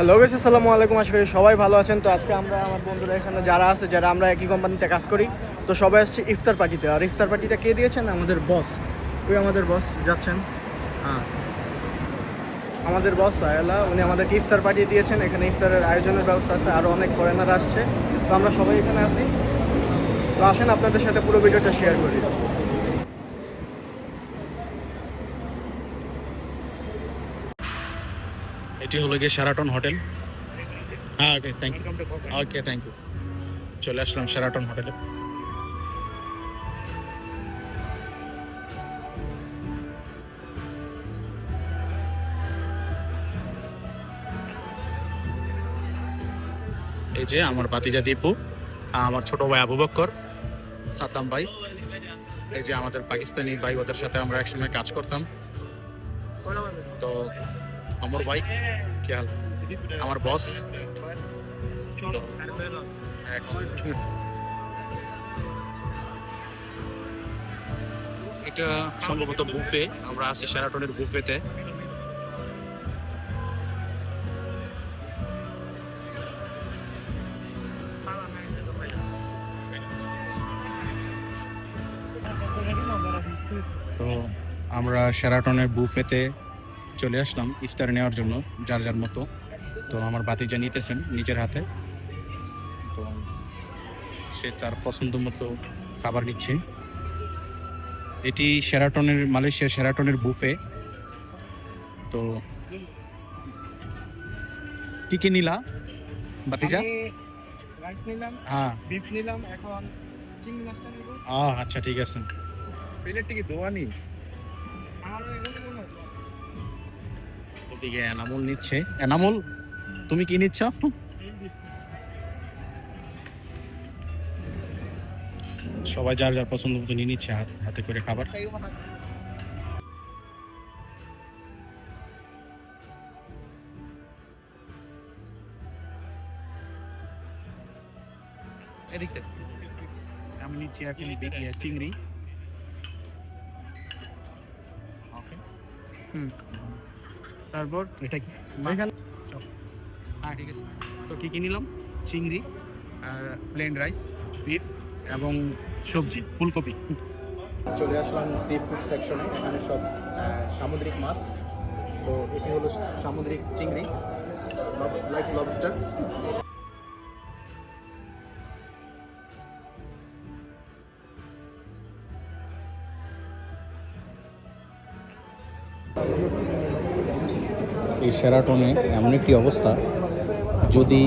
Hello guys, আসসালামু আলাইকুম। আশা করি সবাই ভালো আছেন। তো আজকে আমরা আমার বন্ধুরা এখানে যারা আছে, যারা আমরা একই কোম্পানিতে কাজ করি, তো সবাই আসছে ইফতার পার্টিতে। আর ইফতার পার্টিটা কে দিয়েছেন? আমাদের বস। ওই আমাদের বস যাচ্ছেন। হ্যাঁ, আমাদের বস সায়লা, উনি আমাদেরকে ইফতার পার্টি দিয়েছেন। এখানে ইফতারের আয়োজনের ব্যবস্থা আছে, আরও অনেক ফরেনার আসছে। তো আমরা সবাই এখানে আছি। তো আসেন আপনাদের সাথে পুরো ভিডিওটা শেয়ার করি। এটি হলো গিয়ে শেরাটন হোটেল। হ্যাঁ, okay, thank you. Okay, thank you. চলে আসলাম শেরাটন হোটেলে। এই যে আমার ভাতিজা দীপু, আমার ছোট ভাই আবু বক্কর, সাদ্দাম ভাই, এই যে আমাদের পাকিস্তানি ভাই, ওদের সাথে আমরা একসময় কাজ করতাম। তো আমার ভাই কি হাল, আমার বস। এটা সম্ভবত বুফে, আমরা আছি শেরাটনের বুফেতে। তো আমরা শেরাটনের বুফেতে চলে আসলাম ইফতার নেওয়ার জন্য, যার যার মতো। তো আমার ভাতিজা নিতেছেন নিজের হাতে। তো সে তার পছন্দ মতো খাবার নিচ্ছে। এটি শেরাটনের, মালয়েশিয়া শেরাটনের বুফে। তো কি কি নিলা ভাতিজা? রাইস নিলাম, হ্যাঁ, বিফ নিলাম, এখন চিংড়ি মাছটা নেব। আচ্ছা, ঠিক আছে। প্লেটটা কি দোয়ানি? ওদিকে এনামুল নিচ্ছে। এনামুল, তুমি কি নিচ্ছ? সবাই যার যার পছন্দ মতো নিয়ে নিচ্ছে হাতে করে খাবার। এদিকটা আমি নিচ্ছি এখন চিংড়ি। ওকে, তারপর এটা কি? এখানে হ্যাঁ, ঠিক আছে। তো কি কি নিলাম? চিংড়ি, প্লেন রাইস, বিফ এবং সবজি ফুলকপি। চলে আসলাম সি ফুড সেকশনে। এখানে সব সামুদ্রিক মাছ। তো এটি হলো সামুদ্রিক চিংড়ি, লাইক লবস্টার। এই শেরাটনে এমন একটি অবস্থা, যদি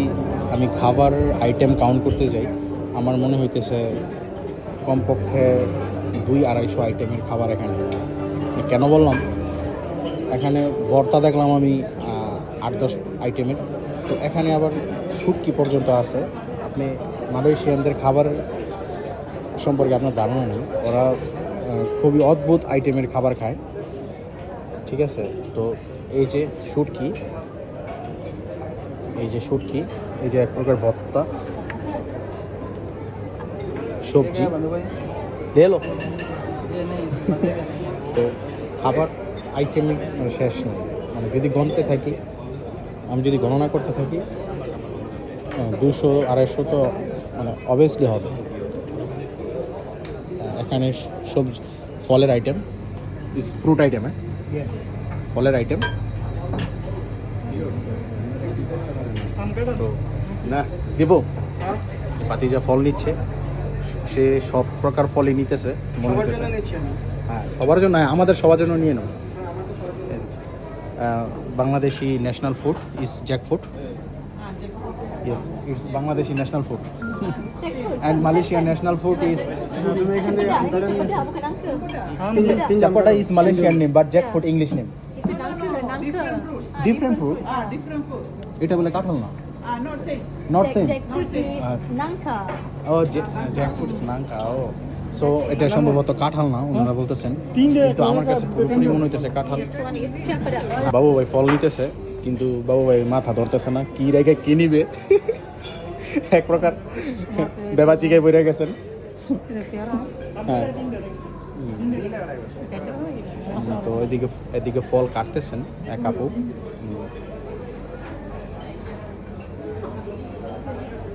আমি খাবার আইটেম কাউন্ট করতে যাই, আমার মনে হইতেছে কমপক্ষে 200-250 আইটেমের খাবার এখানে। কেন বললাম, এখানে ভর্তা দেখলাম আমি 8-10 আইটেমের। তো এখানে আবার শুটকি পর্যন্ত আছে। আপনি মালয়েশিয়ানদের খাবার সম্পর্কে আপনার ধারণা নেই, ওরা খুবই অদ্ভুত আইটেমের খাবার খায়। ঠিক আছে, তো এই যে শুটকি, এই যে শুটকি, এই যে এক প্রকার ভর্তা, সবজি ঢেলো। তো খাবার আইটেমের শেষ নেই। মানে যদি গণতে থাকি, আমি যদি গণনা করতে থাকি, 200-250 তো মানে অবভিয়াসলি হবে। এখানে সবজি, ফলের আইটেম, ফ্রুট আইটেম, ফলের আইটেম। তো না দেবো, পাতিজা ফল নিচ্ছে, সে সব প্রকার ফলই নিতেছে মনে হইতেছে। হ্যাঁ, সবার জন্য, আমাদের সবার জন্য নিয়ে নাও। Bangladeshi national food is jackfruit. Yes, it's Bangladeshi national food and Malaysian national food is চাপোটা is Malaysian name, but jackfruit English name. Different fruit. এটা বলে কাঁঠাল না? Not same. Nangka. ও, জ্যাকফ্রুট ইজ নাঙ্কা। ও, সো এটা সম্ভবত কাঁঠাল না, ওনারা বলতেছেন, কিন্তু আমার কাছে পুরোপুরি মনে হইতেছে কাঁঠাল। This one is cempedak. বাবু ভাই ফল নিতেছে, কিন্তু বাবু ভাই মাথা ধরতেছে না, কি রেখে কি নিবে। এক প্রকার বেবাচিকায় বইরে গেছেন। হ্যাঁ, তো এদিকে এদিকে ফল কাটতেছেন এক আপু।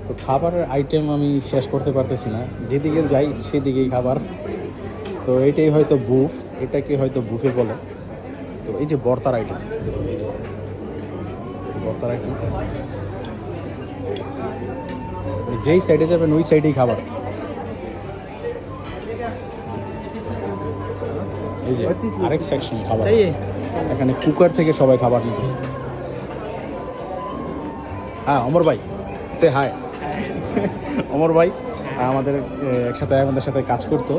তো খাবারের আইটেম আমি শেষ করতে পারতেছি না, যেদিকে যাই সেদিকেই খাবার। তো এটাই হয়তো বুফ, এটাকে হয়তো বুফে বলে। তো এই যে ভর্তার আইটেম, এই যে ভর্তার আইটেম, যেই সাইডে যাবেন ওই সাইডেই খাবার। এই যে আরেক সেকশন খাবার, এখানে কুকার থেকে সবাই খাবার নিতেছে। হ্যাঁ অমর ভাই, সে হাই। অমর ভাই আমাদের একসাথে আমাদের সাথে কাজ করতো,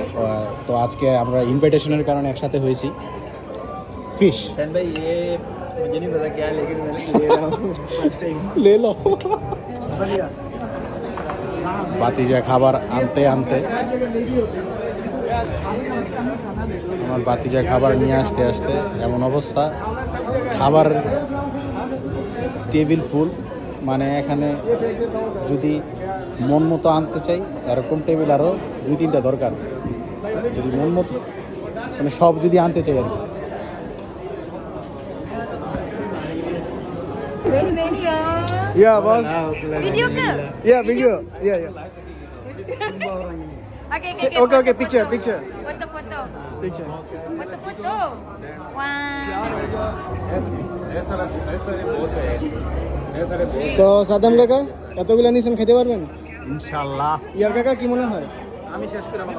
তো আজকে আমরা ইনভাইটেশনের কারণে একসাথে হয়েছি। ফিশ सैन भाई ये मुझे नहीं पता क्या है, लेकिन मैंने ले रहा हूँ फर्स्ट टाइम। লে লো। বাতিজা খাবার আনতে আনতে, আমার বাতিজা খাবার নিয়ে আসতে আসতে এমন অবস্থা, খাবার টেবিল ফুল। মানে এখানে যদি মন মতো আনতে চাই এরকম টেবিল আরও 2-3টা দরকার, যদি মন মতো মানে সব যদি আনতে চাই আর কি। Yeah, boss. Video ke? Yeah, video. Yeah. Okay, Okay, picture. Foto. Picture. Foto. One. তো সাদাম কাকা এতগুলো নিছেন খেতে পারবেন? इंशाल्लाह। ইয়ার কাকা কি মনে হয়? আমি শেষ করে আমার